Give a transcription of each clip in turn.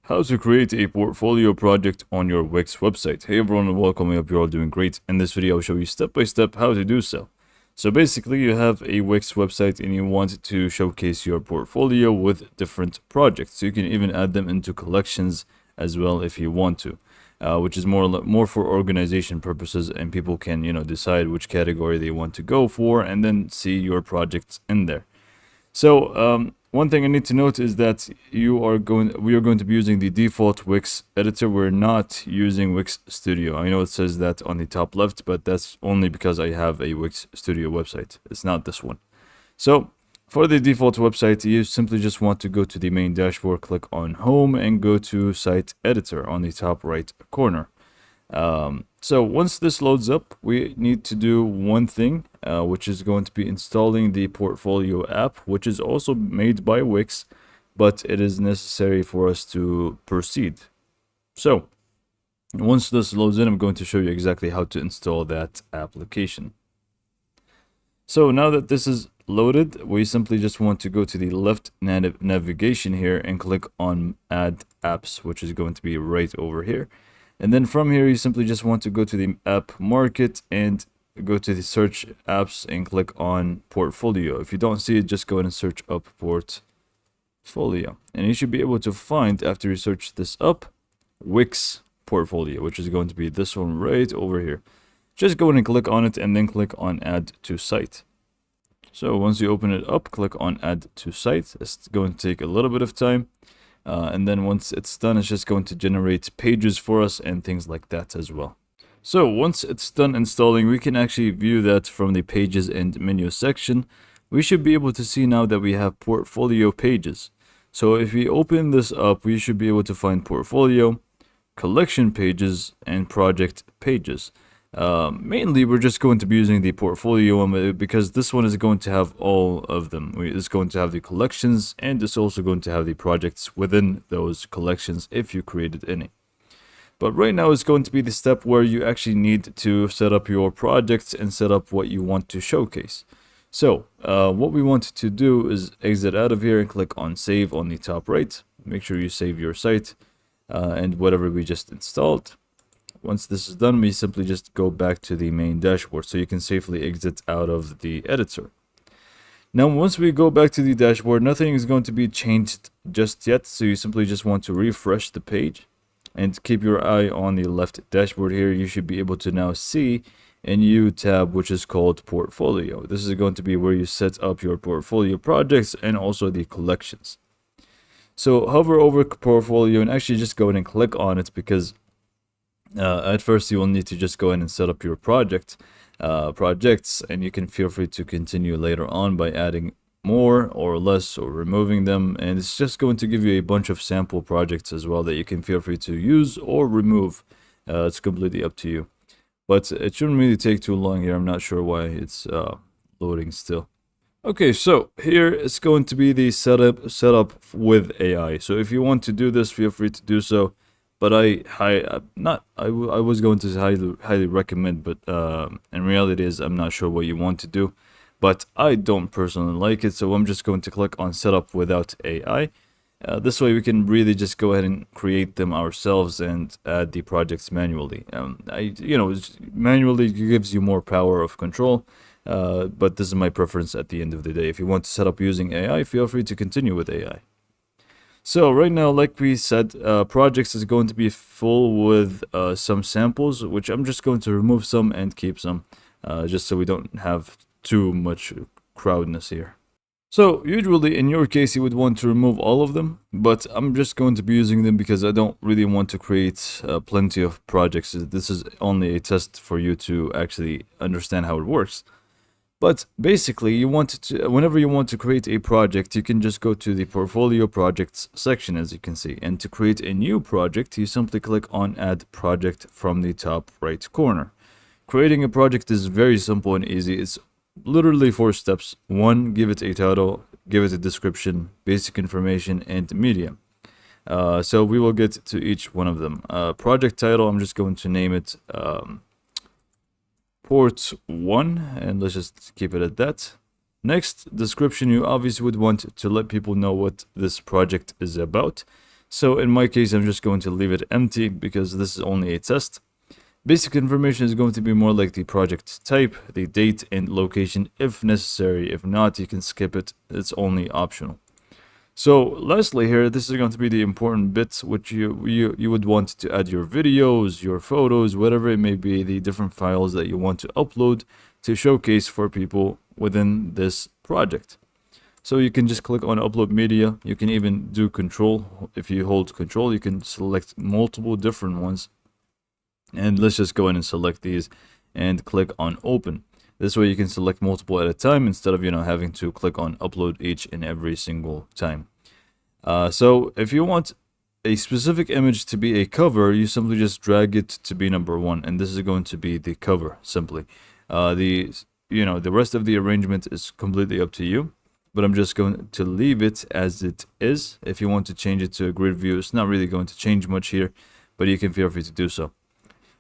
How to create a portfolio project on your Wix website. Hey everyone and welcome, I hope you're all doing great. In this video I'll show you step by step how to do so. So basically you have a Wix website and you want to showcase your portfolio with different projects. So you can even add them into collections as well if you want to. Which is more for organization purposes, and people can decide which category they want to go for and then see your projects in there. So one thing I need to note is that we are going to be using the default Wix editor. We're not using Wix Studio. I know it says that on the top left, but that's only because I have a Wix Studio website. It's not this one. So for the default website, you simply just want to go to the main dashboard, click on Home, and go to Site Editor on the top right corner. So once this loads up, we need to do one thing, which is going to be installing the Portfolio app, which is also made by Wix, but it is necessary for us to proceed. So once this loads in, I'm going to show you exactly how to install that application. So now that this is loaded, we simply just want to go to the left navigation here and click on Add Apps, which is going to be right over here. And then from here, you simply just want to go to the app market and go to the search apps and click on Portfolio. If you don't see it, just go ahead and search up Portfolio. And you should be able to find, after you search this up, Wix Portfolio, which is going to be this one right over here. Just go ahead and click on it and then click on Add to Site. So once you open it up, click on Add to Site. It's going to take a little bit of time. And then once it's done, it's just going to generate pages for us and things like that as well. So once it's done installing, we can actually view that from the pages and menu section. We should be able to see now that we have portfolio pages. So if we open this up, we should be able to find portfolio, collection pages, and project pages. Mainly we're just going to be using the portfolio one because this one is going to have all of them. It's going to have the collections, and it's also going to have the projects within those collections if you created any. But right now it's going to be the step where you actually need to set up your projects and set up what you want to showcase. So what we want to do is exit out of here and click on Save on the top right. Make sure you save your site and whatever we just installed. Once this is done, we simply just go back to the main dashboard so you can safely exit out of the editor. Now, once we go back to the dashboard, nothing is going to be changed just yet. So you simply just want to refresh the page and keep your eye on the left dashboard here. You should be able to now see a new tab, which is called Portfolio. This is going to be where you set up your portfolio projects and also the collections. So hover over Portfolio and actually just go ahead and click on it, because at first you will need to just go in and set up your projects, and you can feel free to continue later on by adding more or less or removing them, and it's just going to give you a bunch of sample projects as well that you can feel free to use or remove. It's completely up to you, but it shouldn't really take too long here. I'm not sure why it's loading still. Okay, so here it's going to be the setup with AI. So if you want to do this, feel free to do so. But I was going to highly recommend, but in reality I'm not sure what you want to do. But I don't personally like it, so I'm just going to click on Setup without AI. This way we can really just go ahead and create them ourselves and add the projects manually. Manually gives you more power of control, but this is my preference at the end of the day. If you want to set up using AI, feel free to continue with AI. So right now, like we said, projects is going to be full with some samples, which I'm just going to remove some and keep some, just so we don't have too much crowdness here. So usually in your case, you would want to remove all of them, but I'm just going to be using them because I don't really want to create plenty of projects. This is only a test for you to actually understand how it works. But basically, whenever you want to create a project, you can just go to the Portfolio Projects section, as you can see. And to create a new project, you simply click on Add Project from the top right corner. Creating a project is very simple and easy. It's literally 4 steps. 1, give it a title, give it a description, basic information, and media. So we will get to each one of them. Project title, I'm just going to name it Port 1, and let's just keep it at that. Next, description, you obviously would want to let people know what this project is about. So in my case, I'm just going to leave it empty because this is only a test. Basic information is going to be more like the project type, the date, and location if necessary. If not, you can skip it. It's only optional. So lastly here, this is going to be the important bit, which you would want to add your videos, your photos, whatever it may be, the different files that you want to upload to showcase for people within this project. So you can just click on upload media. You can even do control. If you hold control, you can select multiple different ones. And let's just go in and select these and click on open. This way you can select multiple at a time instead of, having to click on upload each and every single time. So if you want a specific image to be a cover, you simply just drag it to be number 1, and this is going to be the cover simply. The rest of the arrangement is completely up to you, but I'm just going to leave it as it is. If you want to change it to a grid view, it's not really going to change much here, but you can feel free to do so.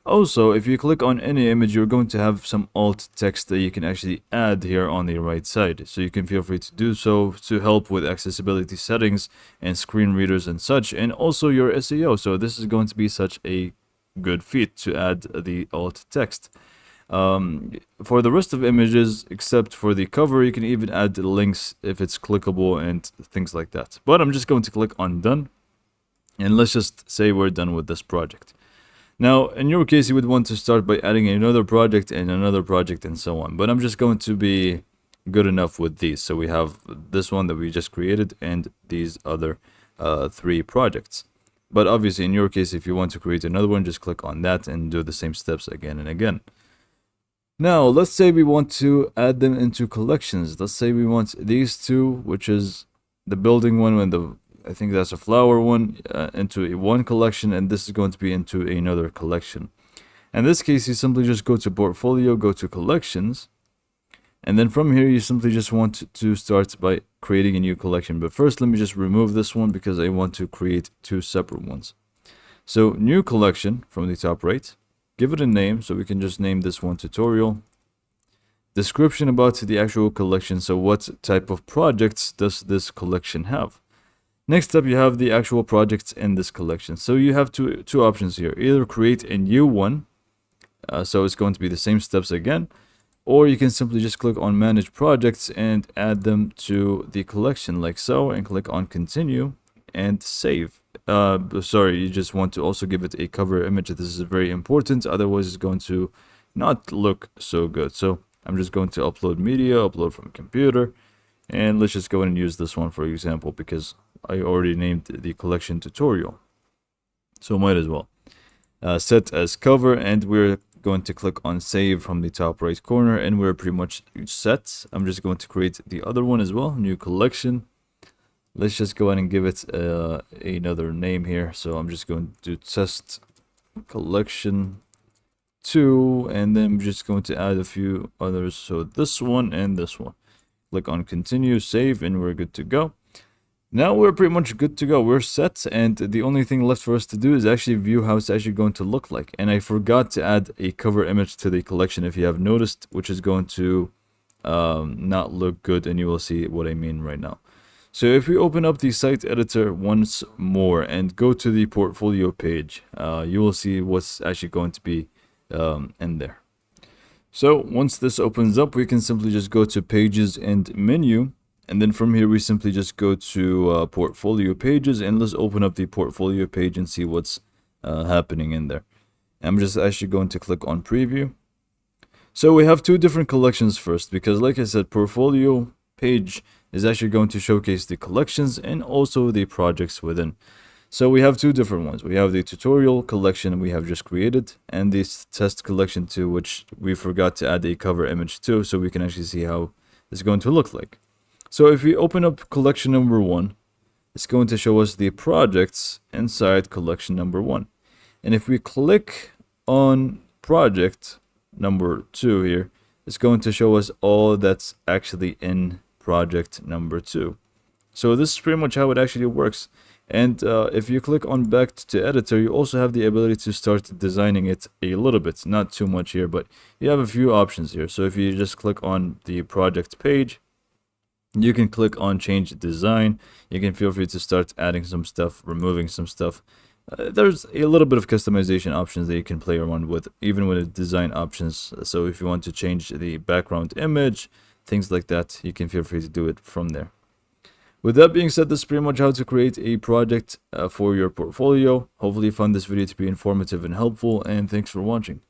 Also, if you click on any image, you're going to have some alt text that you can actually add here on the right side. So you can feel free to do so to help with accessibility settings and screen readers and such, and also your SEO. So this is going to be such a good feat to add the alt text. For the rest of images, except for the cover, you can even add the links if it's clickable and things like that. But I'm just going to click on done, and let's just say we're done with this project. Now, in your case, you would want to start by adding another project and so on. But I'm just going to be good enough with these. So we have this one that we just created and these other 3 projects. But obviously, in your case, if you want to create another one, just click on that and do the same steps again and again. Now, let's say we want to add them into collections. Let's say we want these 2, which is the building one and I think that's a flower one, into one collection, and this is going to be into another collection. In this case, you simply just go to portfolio, go to collections, and then from here you simply just want to start by creating a new collection. But first, let me just remove this one because I want to create 2 separate ones. So new collection from the top right, give it a name, so we can just name this one tutorial. Description about the actual collection, so what type of projects does this collection have? Next up, you have the actual projects in this collection. So you have two options here. Either create a new one, so it's going to be the same steps again, or you can simply just click on manage projects and add them to the collection like so, and click on continue and save. Sorry, you just want to also give it a cover image. This is very important, otherwise it's going to not look so good. So I'm just going to upload media, upload from computer, and let's just go ahead and use this one for example because I already named the collection tutorial, so might as well. Set as cover, and we're going to click on save from the top right corner, and we're pretty much set. I'm just going to create the other one as well, new collection. Let's just go ahead and give it another name here. So I'm just going to do test collection 2, and then I'm just going to add a few others. So this one and this one. Click on continue, save, and we're good to go. Now we're pretty much good to go. We're set, and the only thing left for us to do is actually view how it's actually going to look like. And I forgot to add a cover image to the collection, if you have noticed, which is going to not look good, and you will see what I mean right now. So if we open up the site editor once more and go to the portfolio page, you will see what's actually going to be in there. So once this opens up, we can simply just go to pages and menu. And then from here, we simply just go to portfolio pages, and let's open up the portfolio page and see what's happening in there. I'm just actually going to click on preview. So we have 2 different collections first, because like I said, portfolio page is actually going to showcase the collections and also the projects within. So we have 2 different ones. We have the tutorial collection we have just created, and this test collection 2, which we forgot to add a cover image to, so we can actually see how it's going to look like. So if we open up collection number 1, it's going to show us the projects inside collection number 1. And if we click on project number 2 here, it's going to show us all that's actually in project number 2. So this is pretty much how it actually works. And if you click on back to editor, you also have the ability to start designing it a little bit, not too much here, but you have a few options here. So if you just click on the project page, You can click on change design. You can feel free to start adding some stuff, removing some stuff. There's a little bit of customization options that you can play around with, even with the design options. So if you want to change the background image, things like that, you can feel free to do it from there. With that being said, this is pretty much how to create a project for your portfolio. Hopefully you found this video to be informative and helpful, and thanks for watching.